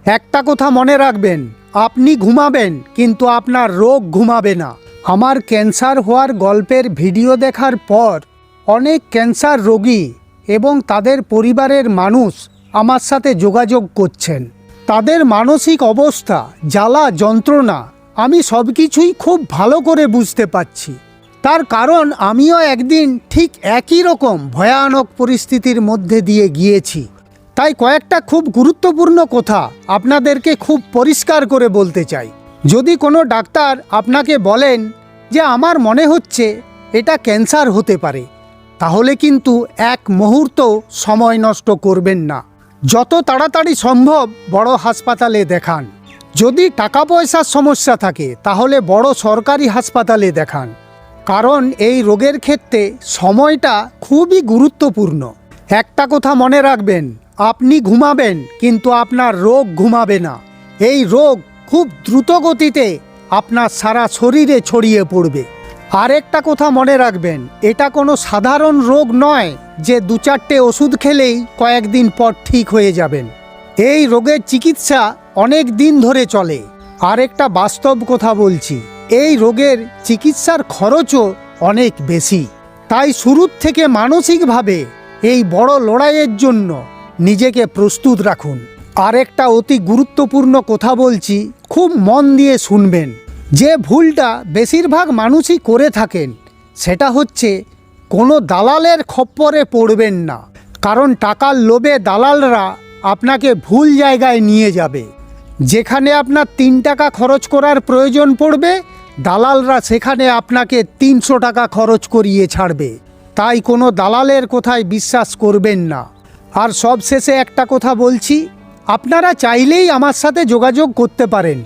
একটা কথা মনে রাখবেন, আপনি ঘুমাবেন কিন্তু আপনার রোগ ঘুমাবে না। আমার ক্যান্সার হওয়ার গল্পের ভিডিও দেখার পর অনেক ক্যান্সার রোগী এবং তাদের পরিবারের মানুষ আমার সাথে যোগাযোগ করছেন। তাদের মানসিক অবস্থা, জ্বালা যন্ত্রণা আমি সব কিছুই খুব ভালো করে বুঝতে পারছি। তার কারণ আমিও একদিন ঠিক একই রকম ভয়ানক পরিস্থিতির মধ্যে দিয়ে গিয়েছি। তাই কয়েকটা খুব গুরুত্বপূর্ণ কথা আপনাদেরকে খুব পরিষ্কার করে বলতে চাই। যদি কোনো ডাক্তার আপনাকে বলেন যে আমার মনে হচ্ছে এটা ক্যান্সার হতে পারে, তাহলে কিন্তু এক মুহূর্ত সময় নষ্ট করবেন না। যত তাড়াতাড়ি সম্ভব বড় হাসপাতালে দেখান। যদি টাকা পয়সার সমস্যা থাকে তাহলে বড় সরকারি হাসপাতালে দেখান, কারণ এই রোগের ক্ষেত্রে সময়টা খুবই গুরুত্বপূর্ণ। একটা কথা মনে রাখবেন, আপনি ঘুমাবেন কিন্তু আপনার রোগ ঘুমাবে না। এই রোগ খুব দ্রুত গতিতে আপনার সারা শরীরে ছড়িয়ে পড়বে। আর একটা কথা মনে রাখবেন, এটা কোনো সাধারণ রোগ নয় যে 2-4টে ওষুধ খেলেই কয়েকদিন পর ঠিক হয়ে যাবেন। এই রোগের চিকিৎসা অনেক দিন ধরে চলে। আর একটা বাস্তব কথা বলছি, এই রোগের চিকিৎসার খরচও অনেক বেশি। তাই শুরুর থেকে মানসিকভাবে এই বড় লড়াইয়ের জন্য নিজেকে প্রস্তুত রাখুন। আর একটা অতি গুরুত্বপূর্ণ কথা বলছি, খুব মন দিয়ে শুনবেন। যে ভুলটা বেশিরভাগ মানুষই করে থাকেন সেটা হচ্ছে কোনো দালালের খপ্পরে পড়বেন না। কারণ টাকার লোভে দালালরা আপনাকে ভুল জায়গায় নিয়ে যাবে। যেখানে আপনার 3 টাকা খরচ করার প্রয়োজন পড়বে, দালালরা সেখানে আপনাকে 300 টাকা খরচ করিয়ে ছাড়বে। তাই কোনো দালালের কথায় বিশ্বাস করবেন না। আর সবশেষে একটা কথা বলছি, আপনারা চাইলেই আমার সাথে যোগাযোগ করতে পারেন।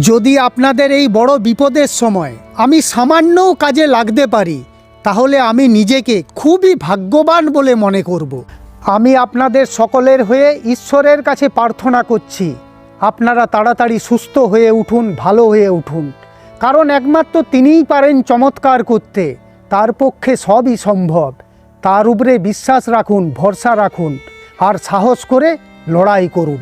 যদি আপনাদের এই বড় বিপদের সময় আমি সামান্যও কাজে লাগতে পারি, তাহলে আমি নিজেকে খুবই ভাগ্যবান বলে মনে করব। আমি আপনাদের সকলের হয়ে ঈশ্বরের কাছে প্রার্থনা করছি, আপনারা তাড়াতাড়ি সুস্থ হয়ে উঠুন, ভালো হয়ে উঠুন। কারণ একমাত্র তিনিই পারেন চমৎকার করতে, তার পক্ষে সবই সম্ভব। তার উপরে বিশ্বাস রাখুন, ভরসা রাখুন আর সাহস করে লড়াই করুন।